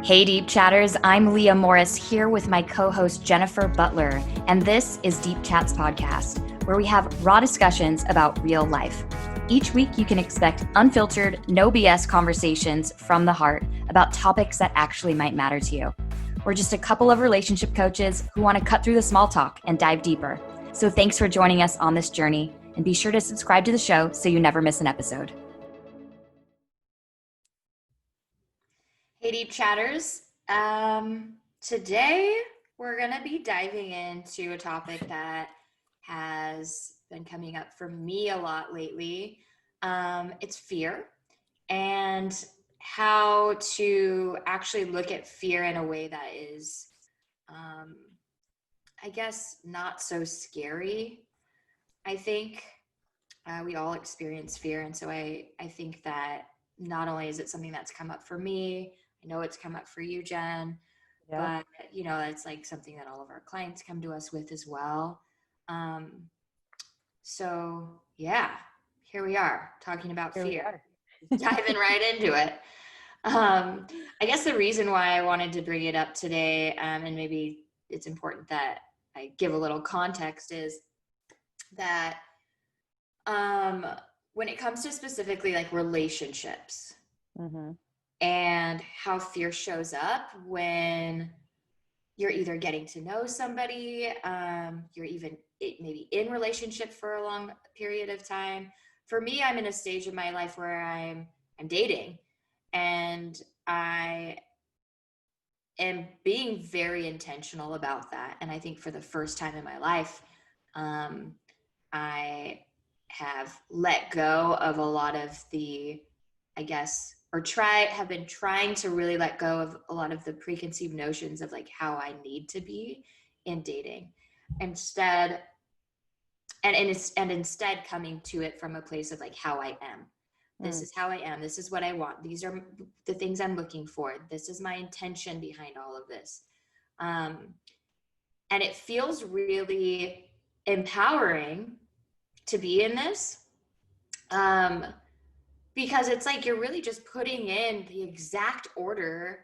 Hey, Deep Chatters, I'm Leah Morris here with my co host Jennifer Butler, and this is Deep Chats Podcast, where we have raw discussions about real life. Each week, you can expect unfiltered, no BS conversations from the heart about topics that actually might matter to you. We're just a couple of relationship coaches who want to cut through the small talk and dive deeper. So thanks for joining us on this journey, and be sure to subscribe to the show so you never miss an episode. Hey, Deep Chatters. Today we're going to be diving into a topic that has been coming up for me a lot lately. It's fear and how to actually look at fear in a way that is, I guess, not so scary. I think we all experience fear. And so I think that not only is it something that's come up for me, I know it's come up for you, Jen, but it's like something that all of our clients come to us with as well. So yeah, here we are talking about fear, diving right into it. I guess the reason why I wanted to bring it up today, and maybe it's important that I give a little context, is that when it comes to specifically like relationships, and how fear shows up when you're either getting to know somebody, you're even maybe in relationship for a long period of time. For me, I'm in a stage of my life where I'm dating, and I am being very intentional about that. And I think for the first time in my life, I have let go of a lot of the, have been trying to really let go of a lot of the preconceived notions of like how I need to be in dating. Instead coming to it from a place of like how I am. This is how I am. This is what I want. These are the things I'm looking for. This is my intention behind all of this. And it feels really empowering to be in this. Because it's like you're really just putting in the exact order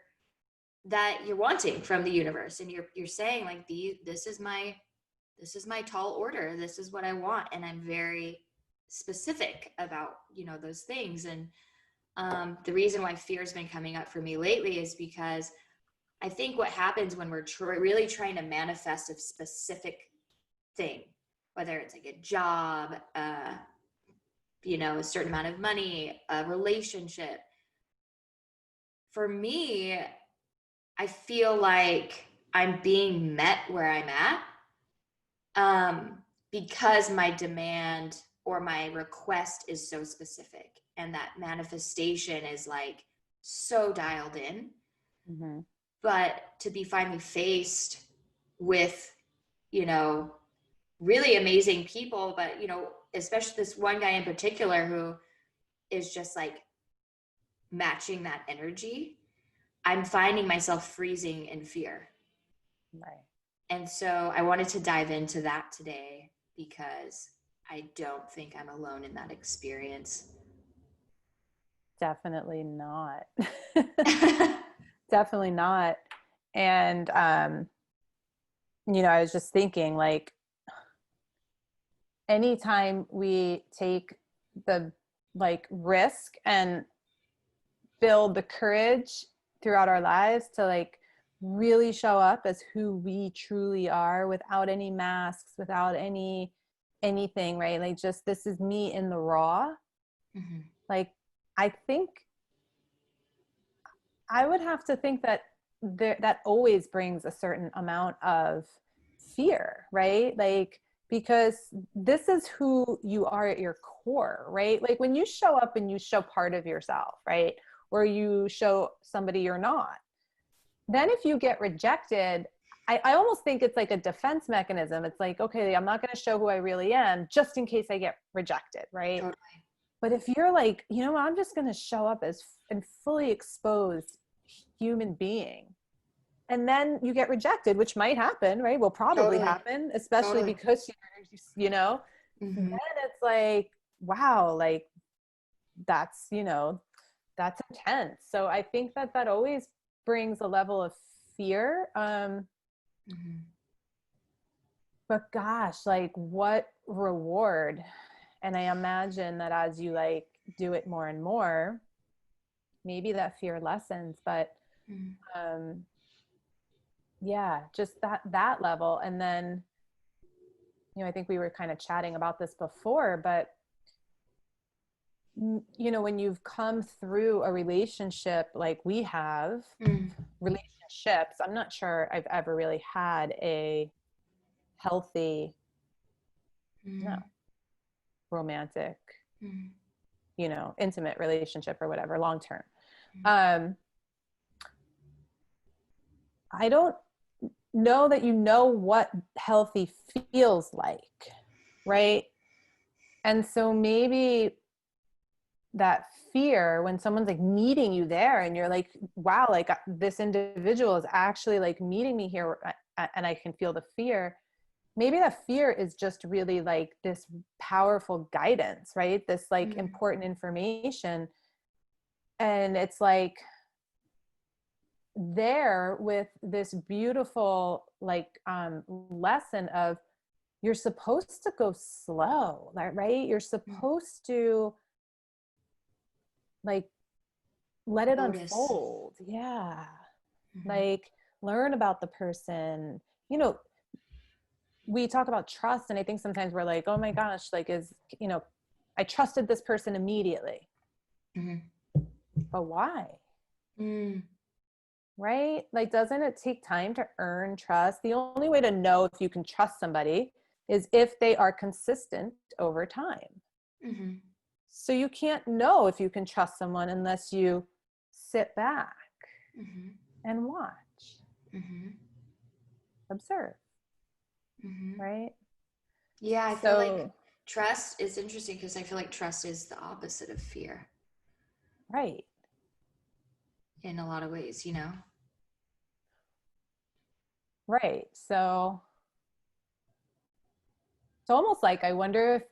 that you're wanting from the universe, and you're saying like this is my tall order. This is what I want, and I'm very specific about those things. And the reason why fear has been coming up for me lately is because I think what happens when we're really trying to manifest a specific thing, whether it's like a job, a certain amount of money, a relationship. For me, I feel like I'm being met where I'm at, because my demand or my request is so specific, and that manifestation is like so dialed in. But to be finally faced with, really amazing people, but, especially this one guy in particular who is just like matching that energy, I'm finding myself freezing in fear. Right. And so I wanted to dive into that today because I don't think I'm alone in that experience. Definitely not. Definitely not. And, I was just thinking, like, anytime we take the risk and build the courage throughout our lives to like really show up as who we truly are, without any masks, without anything, right? Like, just, this is me in the raw. Like, I think I would have to think that that always brings a certain amount of fear, right? Like, because this is who you are at your core, right? Like, when you show up and you show part of yourself, right? Or you show somebody you're not, then if you get rejected, I almost think it's like a defense mechanism. It's like, okay, I'm not going to show who I really am just in case I get rejected, right? Totally. But if you're like, I'm just going to show up as a fully exposed human being, and then you get rejected, which might happen, right? Will probably happen, especially because then it's like, wow, like that's intense. So I think that always brings a level of fear. But gosh, like what reward. And I imagine that as you like do it more and more, maybe that fear lessens, but yeah, just that level. And then, you know, I think we were kind of chatting about this before, but you know, when you've come through a relationship like we have, relationships, I'm not sure I've ever really had a healthy, no, romantic, you know, intimate relationship or whatever, long term. I don't know that you know what healthy feels like, right? And so maybe that fear when someone's like meeting you there and you're like, wow, like this individual is actually like meeting me here and I can feel the fear. Maybe that fear is just really like this powerful guidance, right? This like important information. And it's like there with this beautiful like lesson of you're supposed to go slow, right? You're supposed to like let it Notice. unfold. Yeah. Like learn about the person. You know, we talk about trust and I think sometimes we're like, oh my gosh, like is, you know, I trusted this person immediately. But why? Right? Like, doesn't it take time to earn trust? The only way to know if you can trust somebody is if they are consistent over time. So you can't know if you can trust someone unless you sit back and watch, observe, right? Yeah, I feel like trust is interesting because I feel like trust is the opposite of fear. Right. In a lot of ways, you know? Right. So it's almost like I wonder if,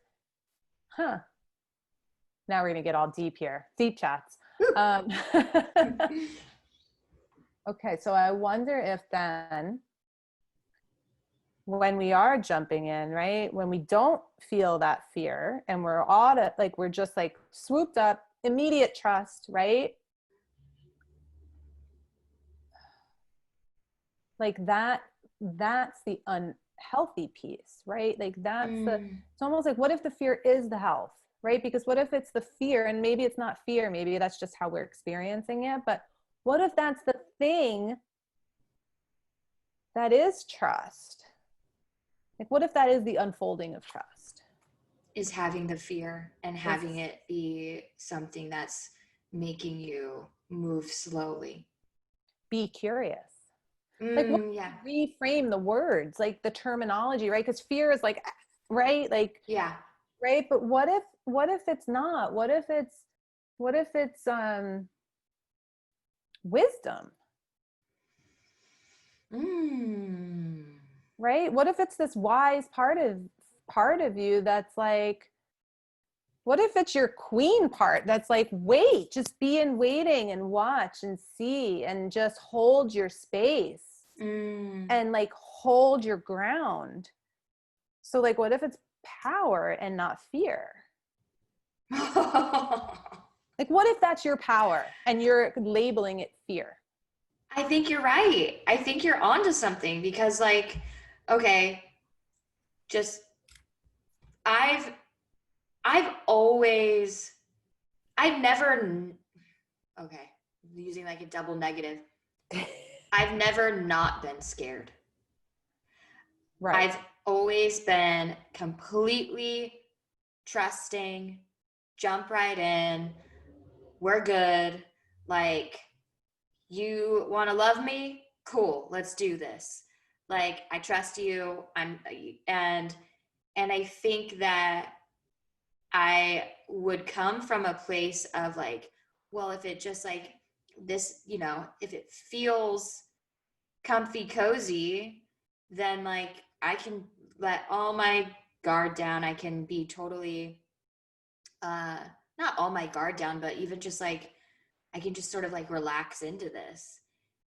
now we're going to get all deep here, deep chats. Okay, so I wonder if then when we are jumping in, right, when we don't feel that fear and we're all like, we're just like swooped up, immediate trust, right? Like that's the unhealthy piece, right? Like that's it's almost like, what if the fear is the health, right? Because what if it's the fear and maybe it's not fear, maybe that's just how we're experiencing it, but what if that's the thing that is trust? Like, what if that is the unfolding of trust? Is having the fear and having it be something that's making you move slowly. Be curious. Like, what reframe the words, like the terminology, right? Because fear is like, right? Like, right? But what if it's not? What if it's wisdom? Right? What if it's this wise part of you that's like, what if it's your queen part that's like, wait, just be in waiting and watch and see and just hold your space and like hold your ground. So like, what if it's power and not fear? Like, what if that's your power and you're labeling it fear? I think you're right. I think you're onto something because like, okay, just I've always I've never okay, using like a double negative. I've never not been scared. Right. I've always been completely trusting, jump right in. We're good. Like, you want to love me? Cool. Let's do this. Like, I trust you. And I think that I would come from a place of like, well, if it just like this, you know, if it feels comfy, cozy, then like I can let all my guard down. I can be totally, not all my guard down, but even just like, I can just sort of like relax into this.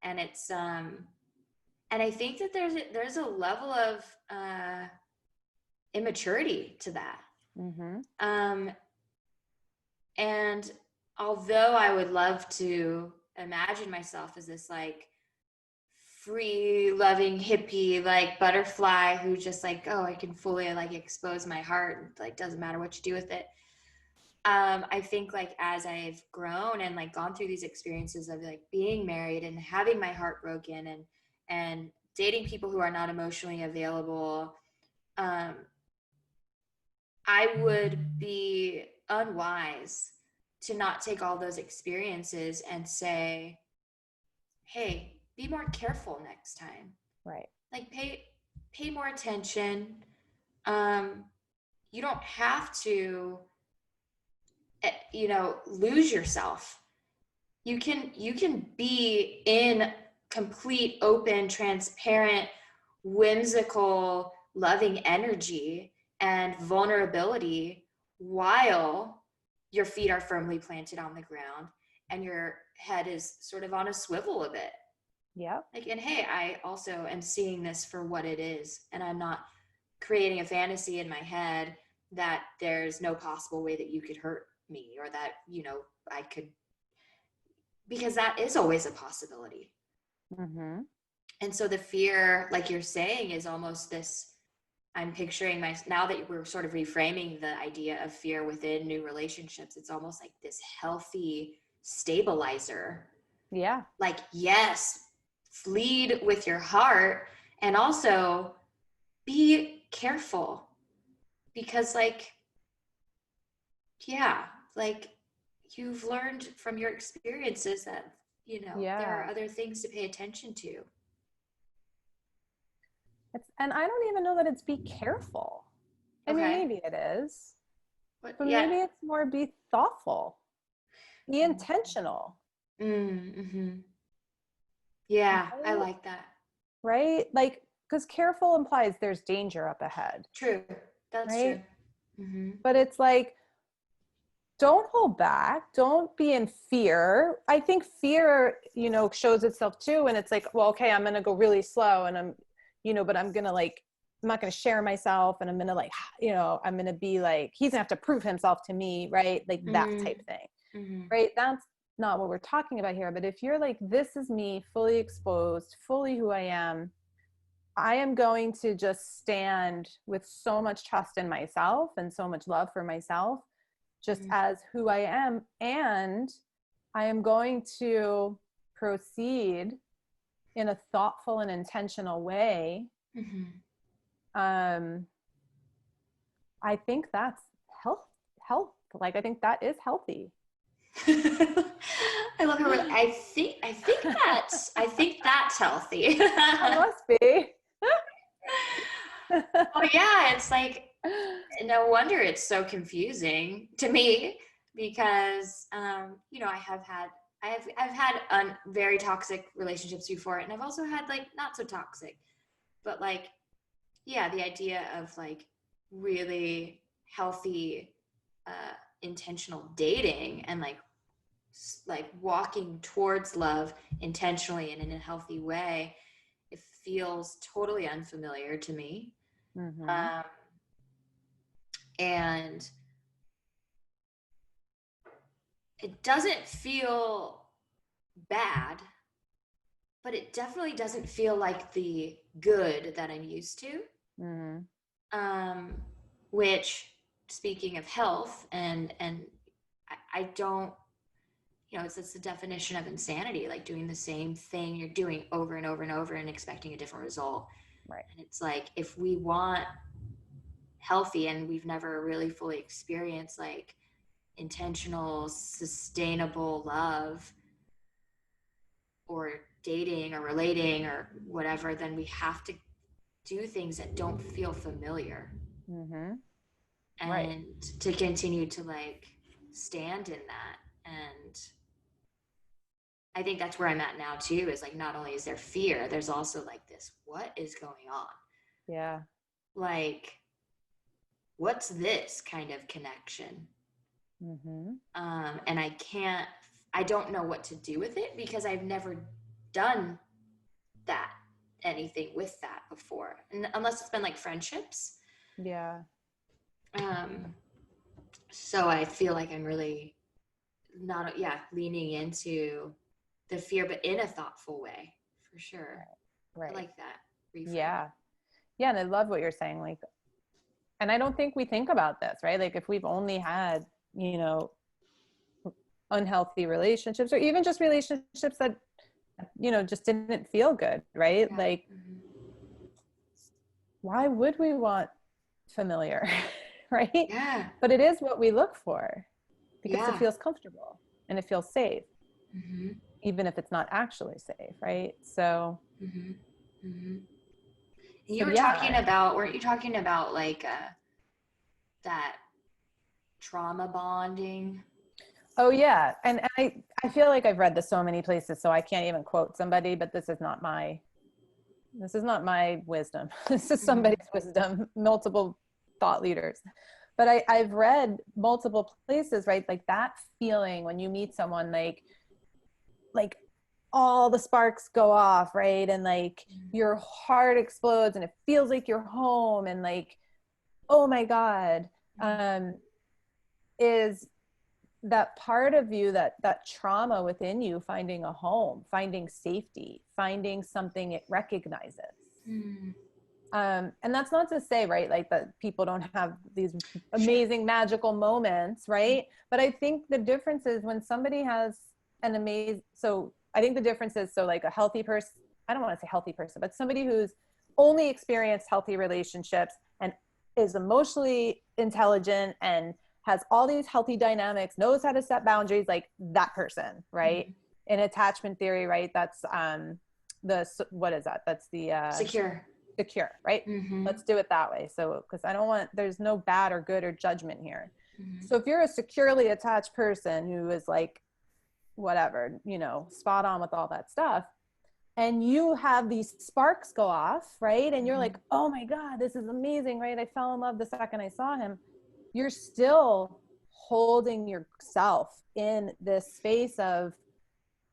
And it's, and I think that there's a level of, immaturity to that. Mm-hmm. And although I would love to imagine myself as this like free loving hippie, like butterfly who just like, oh, I can fully like expose my heart and like doesn't matter what you do with it. I think like as I've grown and like gone through these experiences of like being married and having my heart broken and dating people who are not emotionally available, um, I would be unwise to not take all those experiences and say, hey, be more careful next time. Right. Like pay more attention. Um, you don't have to, lose yourself. You can be in complete, open, transparent, whimsical, loving energy and vulnerability while your feet are firmly planted on the ground and your head is sort of on a swivel a bit. Yeah. Like, and hey, I also am seeing this for what it is, and I'm not creating a fantasy in my head that there's no possible way that you could hurt me or that, I could, because that is always a possibility. Mm-hmm. And so the fear, like you're saying, is almost this, I'm picturing now that we're sort of reframing the idea of fear within new relationships, it's almost like this healthy stabilizer. Yeah. Like, yes, lead with your heart and also be careful because like, yeah, like you've learned from your experiences that, there Yeah. are other things to pay attention to. And I don't even know that it's be careful. I mean, Okay. maybe it is, But but yeah. maybe it's more be thoughtful, be intentional. Mm-hmm. Yeah, I Right? like that. Right? Like, because careful implies there's danger up ahead, True. That's true. right? Mm-hmm. But it's like, don't hold back. Don't be in fear. I think fear, shows itself too. And it's like, well, okay, I'm going to go really slow and but I'm going to like, I'm not going to share myself. And I'm going to like, I'm going to be like, he's gonna have to prove himself to me. Right. Like that type thing. Mm-hmm. Right. That's not what we're talking about here. But if you're like, this is me fully exposed, fully who I am going to just stand with so much trust in myself and so much love for myself just Mm-hmm. as who I am. And I am going to proceed in a thoughtful and intentional way. Mm-hmm. Um, I think that's health. Like, I think that is healthy. I love her. I think that's healthy. It must be. Oh yeah, it's like no wonder it's so confusing to me because I've had very toxic relationships before, and I've also had like not so toxic, but like yeah, the idea of like really healthy, intentional dating and like walking towards love intentionally and in a healthy way, it feels totally unfamiliar to me. Mm-hmm. Um, and it doesn't feel bad, but it definitely doesn't feel like the good that I'm used to. Mm-hmm. Um, which, speaking of health, and I don't, it's the definition of insanity, like doing the same thing you're doing over and over and over and expecting a different result. Right. And it's like if we want healthy and we've never really fully experienced like intentional, sustainable love or dating or relating or whatever, then we have to do things that don't feel familiar Mm-hmm. Right. and to continue to like stand in that. And I think that's where I'm at now too, is like not only is there fear, there's also like this, what is going on? Yeah. Like, what's this kind of connection? Mm-hmm. And I don't know what to do with it because I've never done anything with that before, and unless it's been like friendships. Yeah. So I feel like I'm really not, leaning into the fear, but in a thoughtful way, for sure. Right. I like that reframe. Yeah. Yeah. And I love what you're saying. Like, and I don't think we think about this, right? Like if we've only had, you know, unhealthy relationships or even just relationships that, you know, just didn't feel good, right? Yeah. Like, why would we want familiar, right? Yeah. But it is what we look for because it Yeah. feels comfortable and it feels safe, Mm-hmm. even if it's not actually safe, right? So, Mm-hmm. Mm-hmm. so You were talking yeah. about, weren't you talking about like that trauma bonding? Oh yeah. And I feel like I've read this so many places, so I can't even quote somebody, but this is not my wisdom. This is Mm-hmm. somebody's wisdom, multiple thought leaders. But I've read multiple places, right? Like that feeling when you meet someone, like all the sparks go off, right? And like your heart explodes and it feels like you're home and like, oh my God, is that part of you, that trauma within you finding a home, finding safety, finding something it recognizes. Mm-hmm. And that's not to say, right, like that people don't have these Sure. amazing magical moments, right? But I think the difference is when somebody has an amazing, so I think the difference is, so like a healthy person, I don't want to say healthy person, but somebody who's only experienced healthy relationships and is emotionally intelligent and has all these healthy dynamics, knows how to set boundaries, like that person, right? Mm-hmm. In attachment theory, right? That's what is that? That's the Secure. secure, right? Mm-hmm. Let's do it that way. So, because I don't want, there's no bad or good or judgment here. Mm-hmm. So if you're a securely attached person who is like, whatever, you know, spot on with all that stuff, and you have these sparks go off, right? And you're like, oh my God, this is amazing, right? I fell in love the second I saw him. You're still holding yourself in this space of,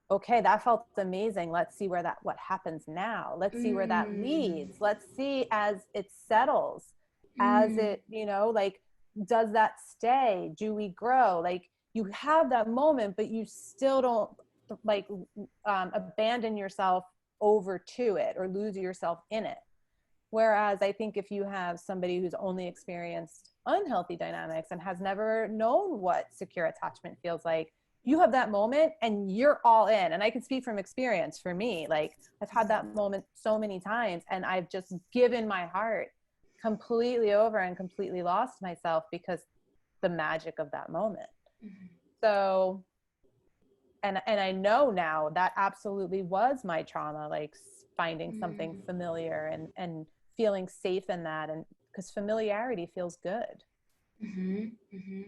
okay, that felt amazing. Let's see what happens now. Let's see where that Mm. leads. Let's see as it settles, as Mm. it, you know, like, does that stay? Do we grow? Like, you have that moment, but you still don't like abandon yourself over to it or lose yourself in it. Whereas I think if you have somebody who's only experienced unhealthy dynamics and has never known what secure attachment feels like, you have that moment and you're all in. And I can speak from experience for me. Like I've had that moment so many times and I've just given my heart completely over and completely lost myself because the magic of that moment. Mm-hmm. So, and I know now that absolutely was my trauma, like finding something Mm. familiar and feeling safe in that. And because familiarity feels good. Mm-hmm. Mm-hmm.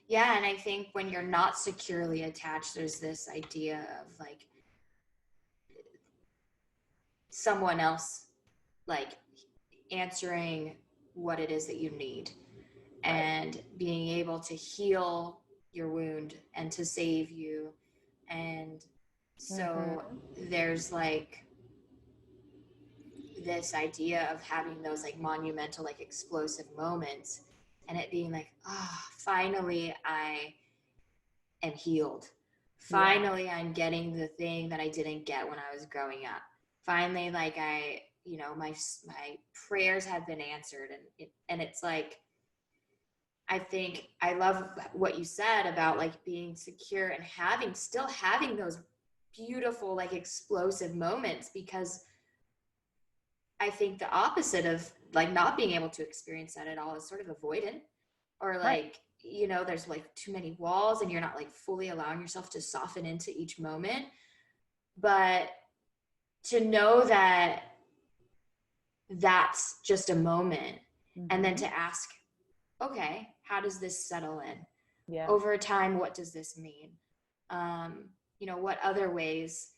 Yeah, and I think when you're not securely attached, there's this idea of like someone else like answering what it is that you need Right. and being able to heal your wound and to save you. And so Mm-hmm. there's like this idea of having those like monumental, like explosive moments and it being like, oh, finally I am healed. Yeah. Finally, I'm getting the thing that I didn't get when I was growing up. Finally, like my prayers have been answered, and it's like, I think I love what you said about like being secure and still having those beautiful, like explosive moments, because I think the opposite of like not being able to experience that at all is sort of avoidant, or Right. like, there's like too many walls and you're not like fully allowing yourself to soften into each moment. But to know that that's just a moment, and then Mm-hmm. to ask, okay, how does this settle in Yeah. over time? What does this mean? What other ways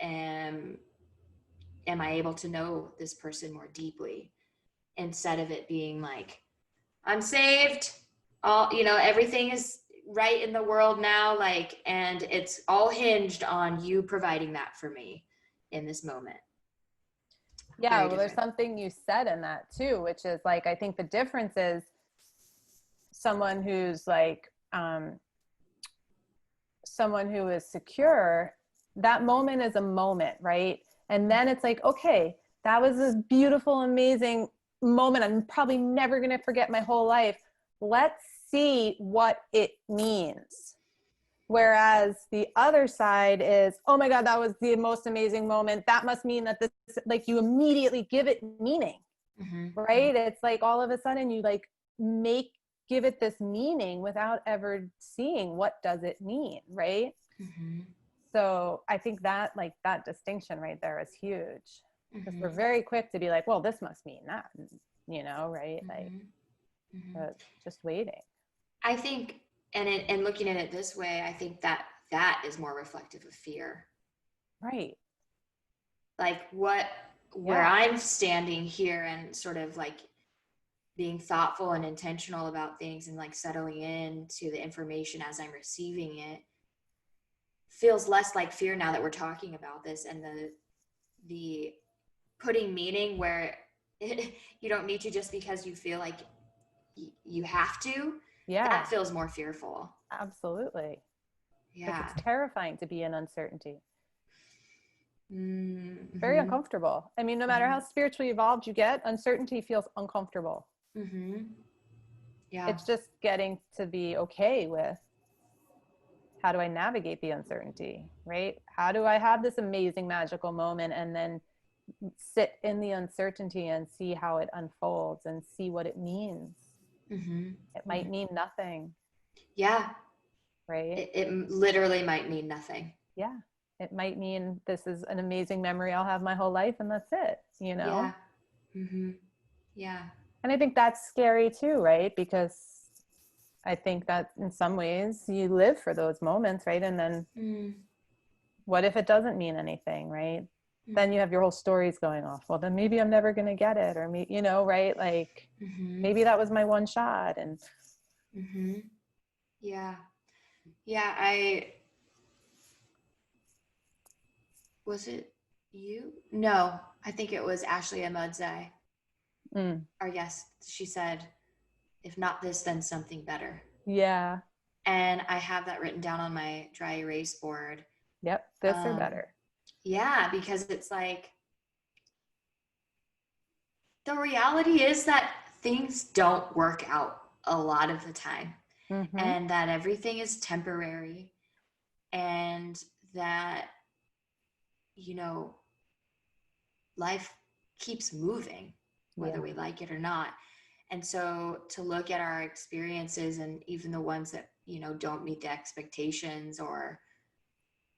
am I able to know this person more deeply, instead of it being like, I'm saved, all, everything is right in the world now, like, and it's all hinged on you providing that for me in this moment. Yeah, Very well, there's different. something you said in that too, which is like, I think the difference is someone who's like, someone who is secure, that moment is a moment, right? And then it's like, okay, that was this beautiful, amazing moment. I'm probably never going to forget my whole life. Let's see what it means. Whereas the other side is, oh my God, that was the most amazing moment. That must mean that this, like, you immediately give it meaning, Mm-hmm. right? It's like all of a sudden you like give it this meaning without ever seeing what does it mean, right? Mm-hmm. So I think that, like, that distinction right there is huge, because we're Mm-hmm. very quick to be like, well, this must mean that, right? Like, Mm-hmm. but just waiting. I think, and looking at it this way, I think that that is more reflective of fear. Right. Like where Yeah. I'm standing here and sort of like being thoughtful and intentional about things and like settling in to the information as I'm receiving it feels less like fear now that we're talking about this, and the putting meaning where you don't need to just because you feel like you have to, Yeah, that feels more fearful. absolutely. Because Yeah. it's terrifying to be in uncertainty. Very Mm-hmm. uncomfortable. I mean, no matter Mm-hmm. how spiritually evolved you get, uncertainty feels uncomfortable. Mm-hmm. Yeah. It's just getting to be okay with, how do I navigate the uncertainty, right? How do I have this amazing magical moment and then sit in the uncertainty and see how it unfolds and see what it means? Mm-hmm. It might mean nothing, Yeah. right? It literally might mean nothing. Yeah. It might mean this is an amazing memory I'll have my whole life and that's it. Yeah. Mm-hmm. Yeah. And I think that's scary too, right? Because I think that in some ways you live for those moments, right? And then Mm-hmm. what if it doesn't mean anything, right? Then you have your whole stories going off. Well, then maybe I'm never going to get it, or me, right? Like, Mm-hmm. maybe that was my one shot. And Mm-hmm. Yeah. Yeah. I was it you? No, I think it was Ashley Amudzai. mm, Our guest. She said, "If not this, then something better." yeah, And I have that written down on my dry erase board. yep, this or better. Yeah, because it's like the reality is that things don't work out a lot of the time, Mm-hmm. and that everything is temporary, and that, you know, life keeps moving, whether Yeah. we like it or not. And so to look at our experiences, and even the ones that, don't meet the expectations or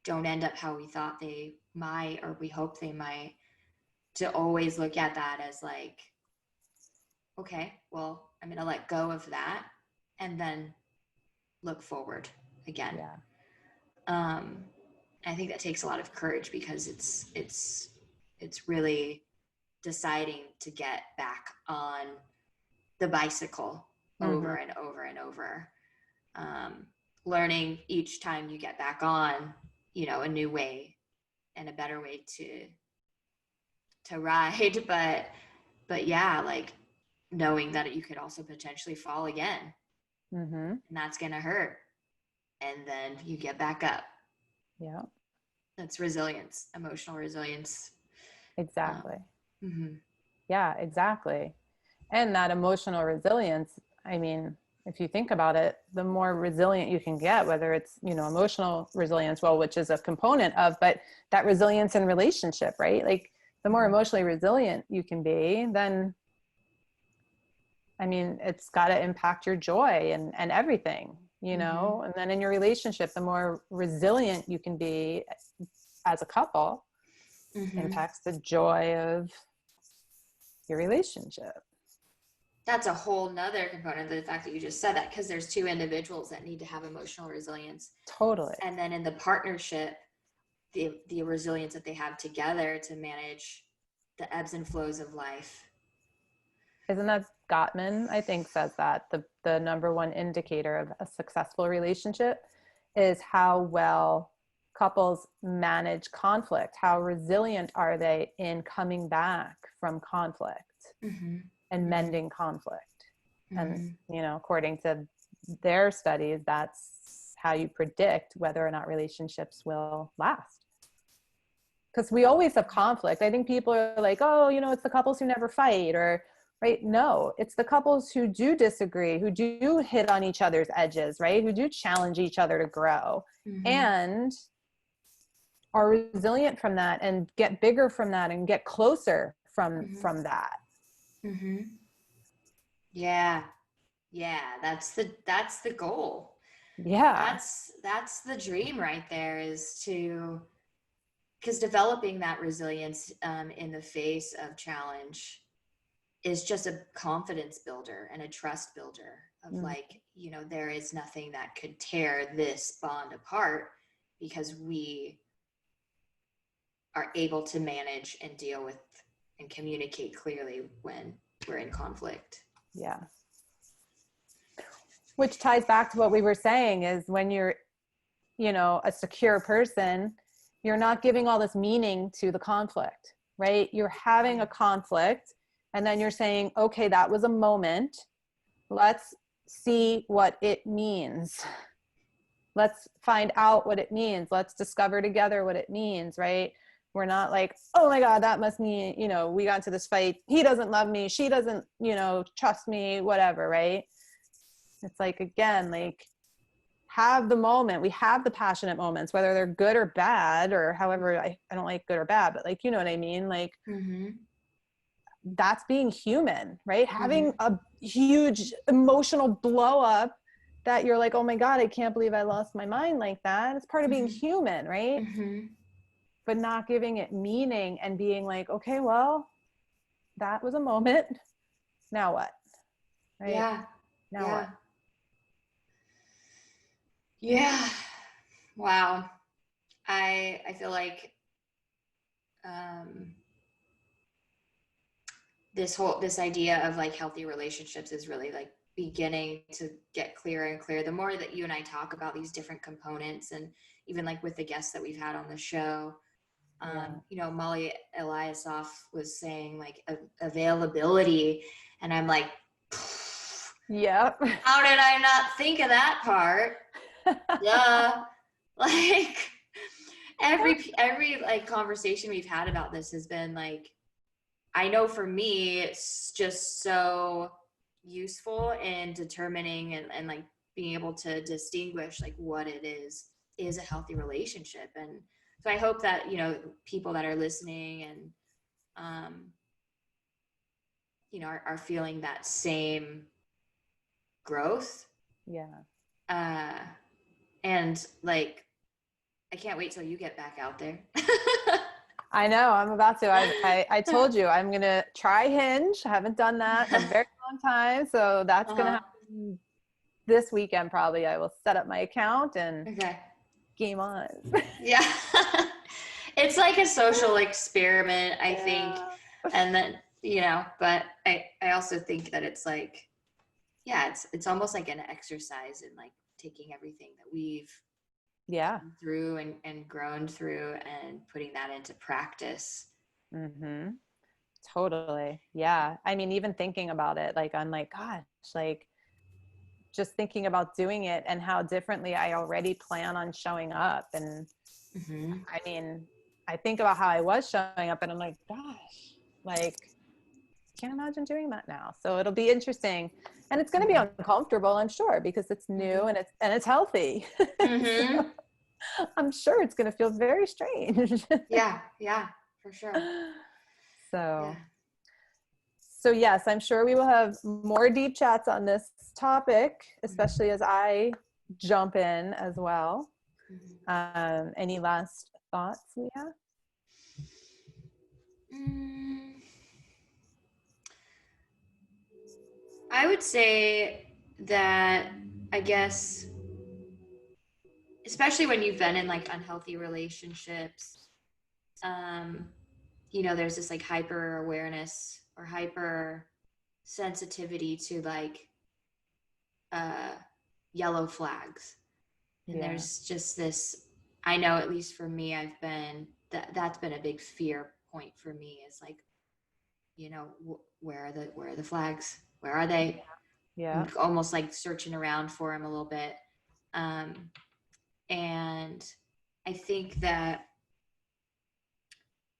don't end up how we thought they might or we hope they might, to always look at that as like, okay, well, I'm going to let go of that and then look forward again. Yeah. Um, I think that takes a lot of courage, because it's really deciding to get back on the bicycle over Mm-hmm. and over and over. Learning each time you get back on, a new way and a better way to ride. But yeah, like knowing that you could also potentially fall again, Mm-hmm. and that's gonna hurt. And then you get back up. Yeah. That's resilience, emotional resilience. Exactly. Mm-hmm. Yeah, exactly. And that emotional resilience, I mean, if you think about it, the more resilient you can get, whether it's, emotional resilience, well, which is a component of, but that resilience in relationship, right? Like, the more emotionally resilient you can be, then, I mean, it's got to impact your joy and everything. And then in your relationship, the more resilient you can be as a couple, Mm-hmm. impacts the joy of your relationship. That's a whole nother component of the fact that you just said that, because there's two individuals that need to have emotional resilience. Totally. And then in the partnership, the resilience that they have together to manage the ebbs and flows of life. Isn't that Gottman, I think, says that the number one indicator of a successful relationship is how well couples manage conflict. How resilient are they in coming back from conflict Mm-hmm. and mending conflict? And, Mm-hmm. you know, according to their studies, that's how you predict whether or not relationships will last. Because we always have conflict. I think people are like, oh, you know, it's the couples who never fight, or, right? No, it's the couples who do disagree, who do hit on each other's edges, right? Who do challenge each other to grow Mm-hmm. and are resilient from that and get bigger from that and get closer from that. Mm-hmm. Yeah. Yeah. That's the goal. Yeah. That's the dream right there, is to, because developing that resilience in the face of challenge is just a confidence builder and a trust builder of, Mm. like, you know, there is nothing that could tear this bond apart, because we are able to manage and deal with and communicate clearly when we're in conflict. Yeah. Which ties back to what we were saying, is when you're, you know, a secure person, you're not giving all this meaning to the conflict, right? You're having a conflict and then you're saying, okay, that was a moment. Let's see what it means. Let's find out what it means. Let's discover together what it means, right? We're not like, oh my God, that must mean, you know, we got into this fight. He doesn't love me. She doesn't, you know, trust me, whatever, right? It's like, again, like, have the moment. We have the passionate moments, whether they're good or bad, or however, I don't like good or bad, but like, you know what I mean? Like, Mm-hmm. that's being human, right? Mm-hmm. Having a huge emotional blow up that you're like, oh my God, I can't believe I lost my mind like that. It's part of being human, right? Mm-hmm. But not giving it meaning and being like, okay, well, that was a moment. Now what? Right? Yeah. Now Yeah. what? Yeah. Wow. I feel like um, this idea of like healthy relationships is really like beginning to get clearer and clearer the more that you and I talk about these different components, and even like with the guests that we've had on the show. Yeah. You know, Molly Eliasoff was saying like availability, and I'm like, Yep. how did I not think of that part? Duh. Like every like conversation we've had about this has been like, I know for me it's just so useful in determining and like being able to distinguish like what it is a healthy relationship. And so I hope that, you know, people that are listening and you know, are feeling that same growth. Yeah. uh and like, I can't wait till you get back out there. I know, I'm about to. I told you I'm gonna try Hinge. I haven't done that in a very long time, so that's gonna Uh-huh. happen this weekend probably. I will set up my account and Okay. game on. Yeah. It's like a social experiment, I think. Yeah. And then, you know, but I also think that it's like, yeah, it's almost like an exercise in like taking everything that we've Yeah. come through and grown through and putting that into practice. Mm-hmm. Totally. Yeah. I mean, even thinking about it, like, I'm like, gosh, like, just thinking about doing it and how differently I already plan on showing up. And Mm-hmm. I mean, I think about how I was showing up and I'm like, gosh, like, can't imagine doing that now. So it'll be interesting, and it's going to be uncomfortable, I'm sure, because it's new and it's healthy. Mm-hmm. So I'm sure it's going to feel very strange. Yeah, yeah, for sure. Yeah. So yes, I'm sure we will have more deep chats on this topic, especially as I jump in as well. Any last thoughts, Leah? I would say that, I guess, especially when you've been in like unhealthy relationships, um, you know, there's this like hyper awareness or hyper sensitivity to like yellow flags. And there's just this, I know at least for me, that's been a big fear point for me, is like, you know, where are the flags? Where are they? Yeah. Almost like searching around for them a little bit. And I think that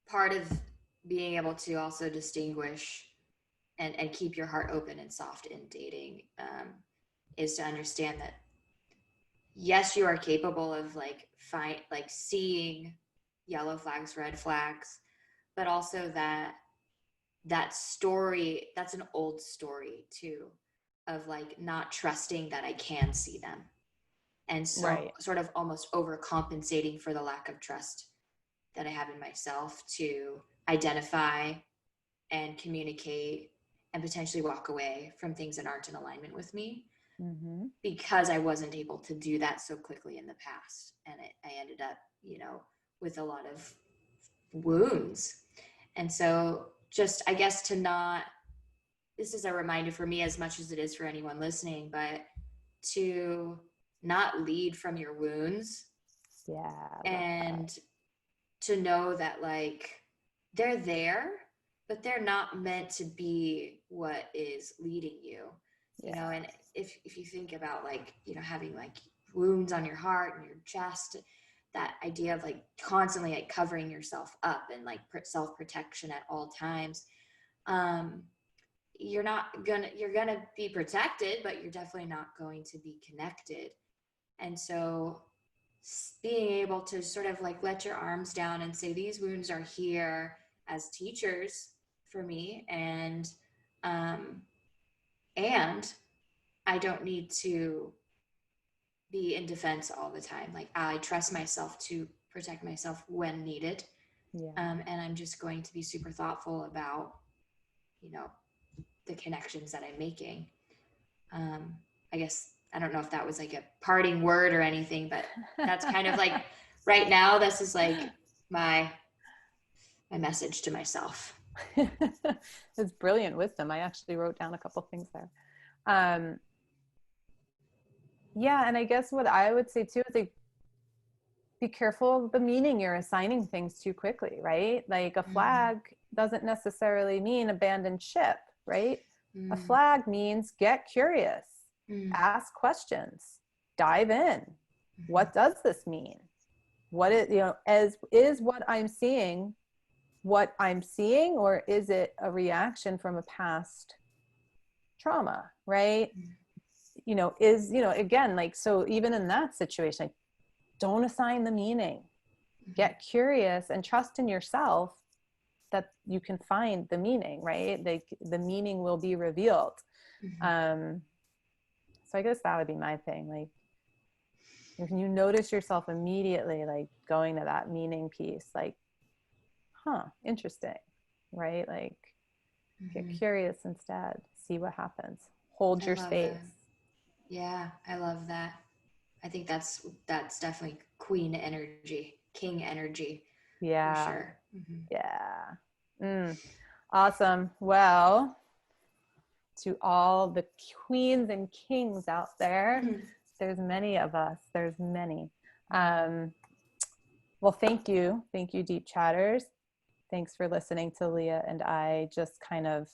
part of being able to also distinguish and keep your heart open and soft in dating is to understand that, yes, you are capable of like seeing yellow flags, red flags, but also that story, that's an old story too, of like not trusting that I can see them. And so sort of almost overcompensating for the lack of trust that I have in myself to identify and communicate and potentially walk away from things that aren't in alignment with me, because I wasn't able to do that so quickly in the past. And I ended up, you know, with a lot of wounds. And so just, I guess, this is a reminder for me as much as it is for anyone listening, but to not lead from your wounds. Yeah. And to know that like they're there, but they're not meant to be what is leading you, you know. And if you think about like, you know, having like wounds on your heart and your chest, that idea of like constantly like covering yourself up and like self-protection at all times, you're gonna be protected, but you're definitely not going to be connected. And so being able to sort of like let your arms down and say, these wounds are here as teachers for me, and I don't need to be in defense all the time. Like, I trust myself to protect myself when needed. And I'm just going to be super thoughtful about, you know, the connections that I'm making. I guess, I don't know if that was like a parting word or anything, but that's kind of like right now, this is like my message to myself. It's brilliant wisdom. I actually wrote down a couple things there. And I guess what I would say too is like, be careful of the meaning you're assigning things too quickly, right? Like a flag doesn't necessarily mean abandon ship, right? A flag means get curious, ask questions, dive in. What does this mean? What is, you know, is what I'm seeing, or is it a reaction from a past trauma, right? You know, again, like, so even in that situation, like, don't assign the meaning, get curious and trust in yourself that you can find the meaning, right? Like the meaning will be revealed. So I guess that would be my thing. Like, if you notice yourself immediately, like going to that meaning piece, like, interesting, right? Like, get curious instead, see what happens, hold your space. Yeah, I love that. I think that's definitely queen energy, king energy. Yeah. For sure. Yeah. Awesome. Well, to all the queens and kings out there, there's many of us. There's many. Well, thank you. Thank you, Deep Chatters. Thanks for listening to Leah and I just kind of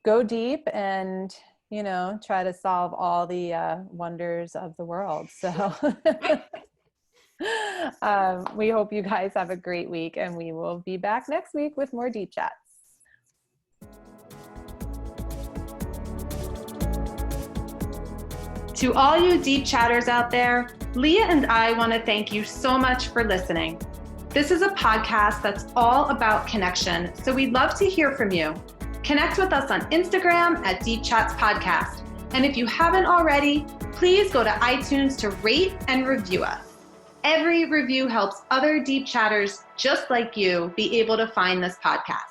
go deep and, you know, try to solve all the wonders of the world. So we hope you guys have a great week, and we will be back next week with more Deep Chats. To all you Deep Chatters out there, Leah and I want to thank you so much for listening. This is a podcast that's all about connection, so we'd love to hear from you. Connect with us on Instagram at Deep Chats Podcast. And if you haven't already, please go to iTunes to rate and review us. Every review helps other Deep Chatters just like you be able to find this podcast.